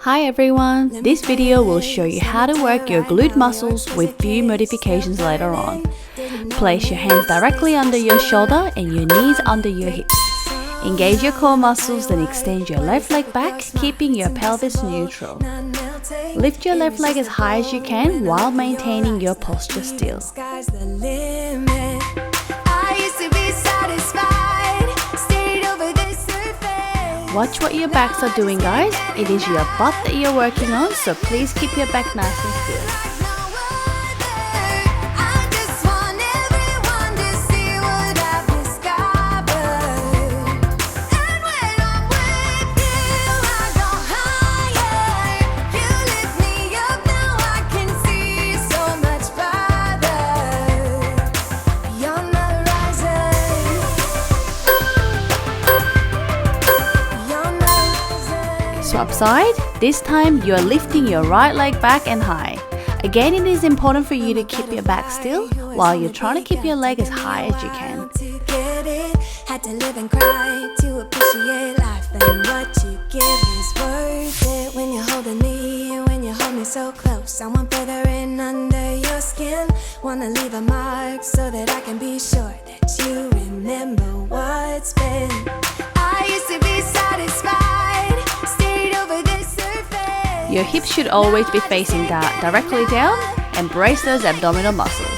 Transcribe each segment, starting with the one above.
Hi everyone, this video will show you how to work your glute muscles with few modifications later on. Place your hands directly under your shoulder and your knees under your hips. Engage your core muscles, then extend your left leg back, keeping your pelvis neutral. Lift your left leg as high as you can while maintaining your posture still. Watch what your backs are doing, guys. It is your butt that you're working on, so please keep your back nice and still. Swap side. This time you're lifting your right leg back and high. Again, it is important for you to keep your back still while you're trying to keep your leg as high as you can. Had to live and cry to appreciate life, and what you give is worth it. When you're holding me, when you hold me so close, I want further in under your skin. Wanna leave a mark so that I can be sure that you remember what's been. I used to be satisfied. Your hips should always be facing directly down and brace those abdominal muscles.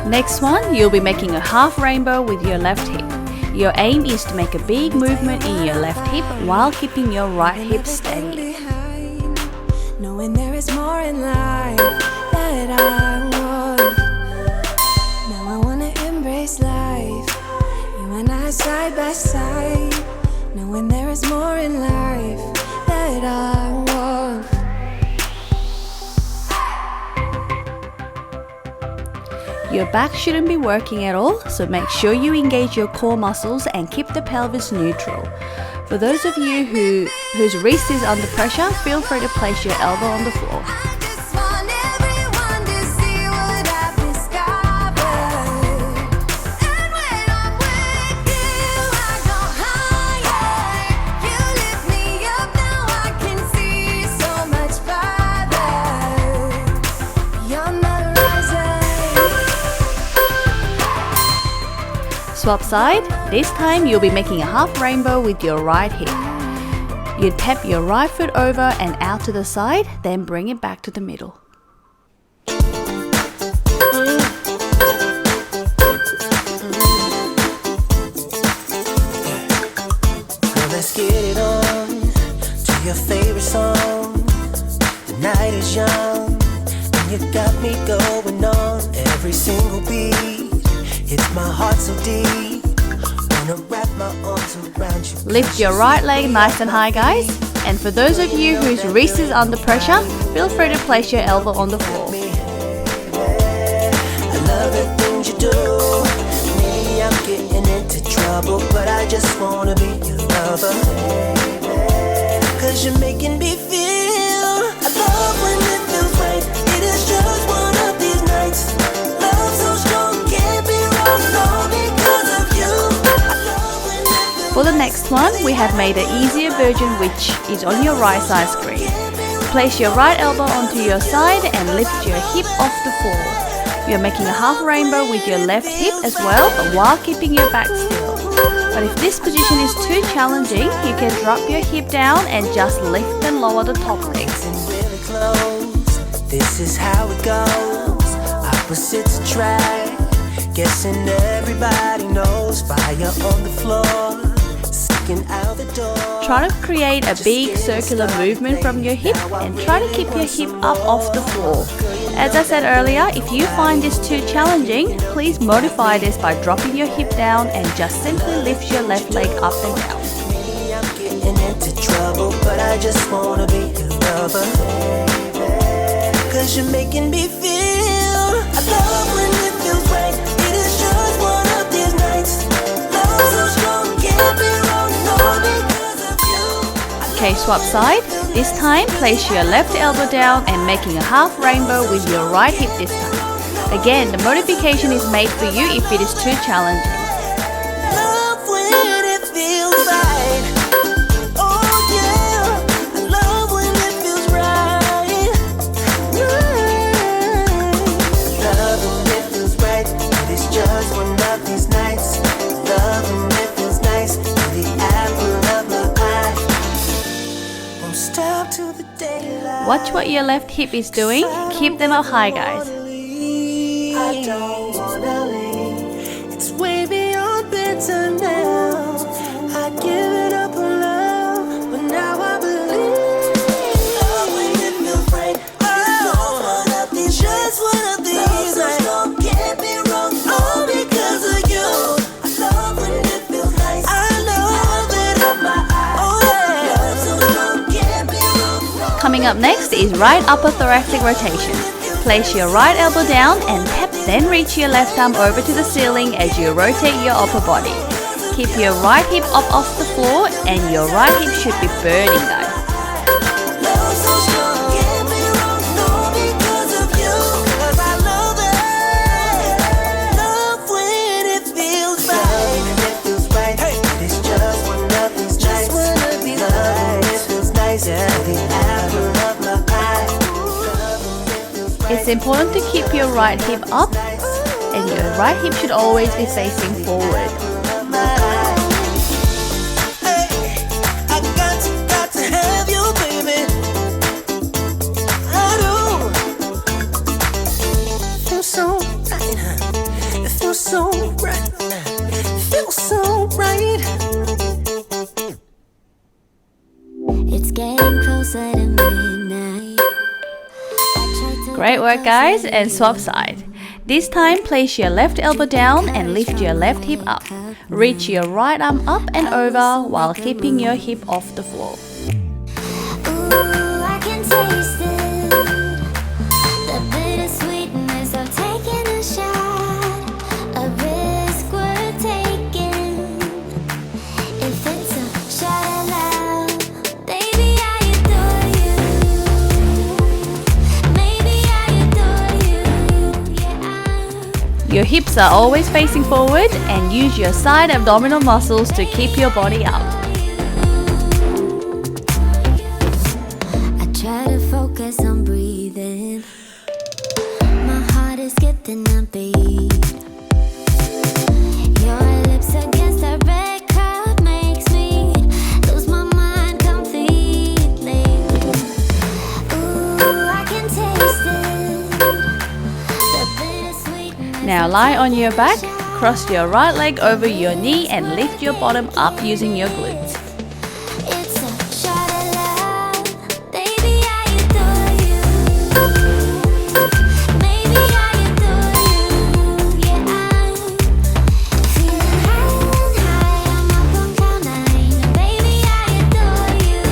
Next one, you'll be making a half rainbow with your left hip. Your aim is to make a big movement in your left hip while keeping your right hip steady. Knowing there is more in life that I want. Now I wanna embrace life. You and I side by side. Knowing there is more in life that I want. Your back shouldn't be working at all, so make sure you engage your core muscles and keep the pelvis neutral. For those of you whose wrist is under pressure, feel free to place your elbow on the floor. Swap side. This time you'll be making a half rainbow with your right hip. You tap your right foot over and out to the side, then bring it back to the middle. Let's get it on to your favorite song. The night is young and you got me going on every single beat. It's my heart so deep. Wanna wrap my arms around you. Lift your right leg nice and high, guys. And for those of you whose wrist is under pressure, feel free to place your elbow on the floor. I love the things you do. Maybe I'm getting into trouble, but I just wanna be your lover. Cause you're making me feel. I love when it feels right. It is just one of these nights. Love so strong. For the next one, we have made an easier version which is on your right side screen. Place your right elbow onto your side and lift your hip off the floor. You're making a half rainbow with your left hip as well, but while keeping your back still. But if this position is too challenging, you can drop your hip down and just lift and lower the top legs. Really close. This is how it goes. Opposites attract. Guessing everybody knows. Fire on the floor. Out the door. Try to create a big circular movement from your hip and try to keep your hip up off the floor. As I said earlier, if you find this too challenging, please modify this by dropping your hip down and just simply lift your left leg up and down. Maybe I'm getting into trouble, but I just wanna be your lover. 'Cause you're making me feel I love Okay, swap side. This time, place your left elbow down and making a half rainbow with your right hip this time. Again, the modification is made for you if it is too challenging. Love when it feels right. Oh yeah, I love when it feels right. Love when it feels right. But it's just one of these nights. Love when it feels nice. The apple of my eye. Won't stop till the daylight. Watch what your left hip is doing. Keep them up high, guys. I don't wanna leave. It's way beyond better now. I give it up on love, but now I believe. Love when it feels right. It's just one of these nights. Don't get me wrong, all because of you. I love when it feels nice. I love it on my eyes. Oh yeah. So don't get me wrong. Coming up next is right upper thoracic rotation. Place your right elbow down and tap, then reach your left arm over to the ceiling as you rotate your upper body. Keep your right hip up off the floor and your right hip should be burning, guys. Love so strong, get me wrong, no, because of you. 'Cause I love it. Love when it feels right. When it feels right. Hey. It's just one of these nights. Love when it feels nice. Yeah. The apple of my eye. It's important to keep your right hip up and your right hip should always be facing forward. Hey, I got to have you, baby. I do. Feels so right, huh? It feels so right. It feels so right. It's getting closer to midnight. Great work, guys, and swap side. This time, place your left elbow down and lift your left hip up. Reach your right arm up and over while keeping your hip off the floor. Ooh, I can taste it. The bittersweetness of taking a shot. A risk we're taking. If it's a shot of love, baby, I adore you. Maybe I adore you. Yeah. Your hips are always facing forward and use your side abdominal muscles to keep your body up. I try to focus on breathing. My heart is skipping a beat. Your lips against the red cup makes me lose my mind completely. Ooh, I can taste it. The bittersweetness. Now lie on your back, cross your right leg over your knee and lift your bottom up using your glutes. It's a shot of love, baby, I adore you. Maybe I adore you, yeah. I'm feeling high, I'm up on cloud nine. Baby, I adore you.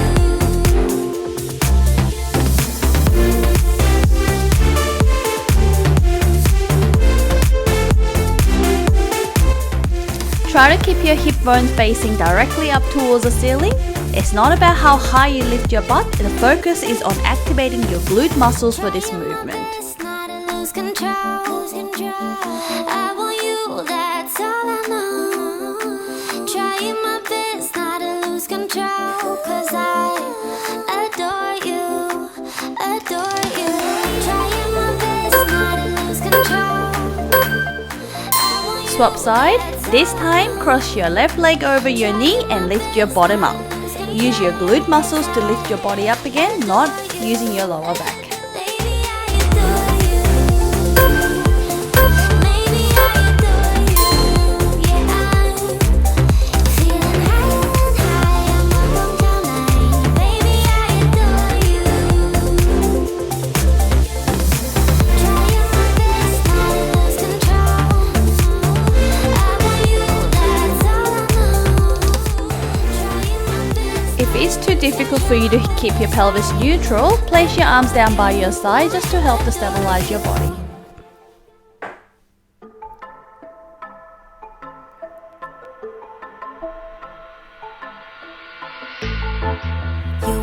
Try to keep your hip bones facing directly up towards the ceiling. It's not about how high you lift your butt, the focus is on activating your glute muscles for this movement. It's not to lose control. I want you, that's all I know. Trying my best not to lose control. 'Cause I adore you, adore you. Trying my best not to lose control. I want you, Swap side. This time, cross your left leg over your knee and lift your bottom up. Use your glute muscles to lift your body up again, not using your lower back. baby, I adore you. Maybe I adore you, yeah. I'm feeling high, I'm up on cloud nine. Baby, I adore you. Trying my best not to lose control. I want you, that's all I know. Trying my best. If it's too difficult for you to keep your pelvis neutral, place your arms down by your side just to help to stabilize your body. You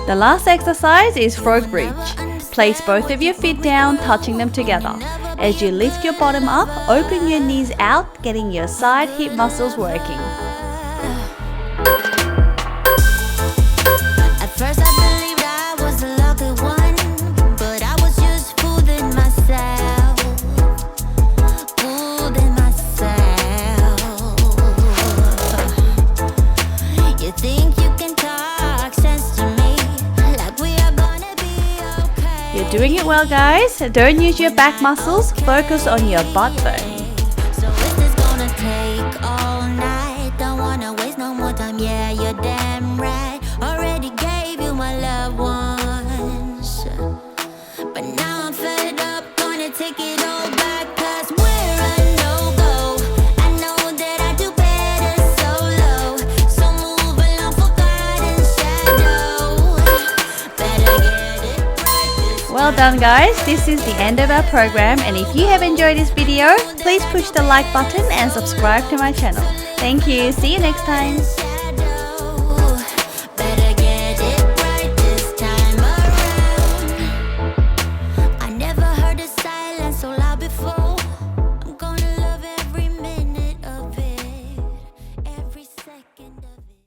The last exercise is frog bridge. Place both of your feet down, touching them together. As you lift your bottom up, open your knees out, getting your side hip muscles working. At first I believed I was the lucky one, but I was just fooling myself. Fooling myself. You think you can talk sense to me, like we are gonna be okay. You're doing it well, guys. Don't use your back muscles, focus on your butt bone. So is this gonna take all night? Don't wanna waste no more time, yeah, you're damn right. Already gave you my love once, but now I'm fed up, gonna take it all back. Cause we're a no-go. I know that I do better solo, so move along for guidance, shadow. Better get it right. Well done, guys. This is the end of our program, and if you have enjoyed this video, please push the like button and subscribe to my channel. Thank you. See you next time.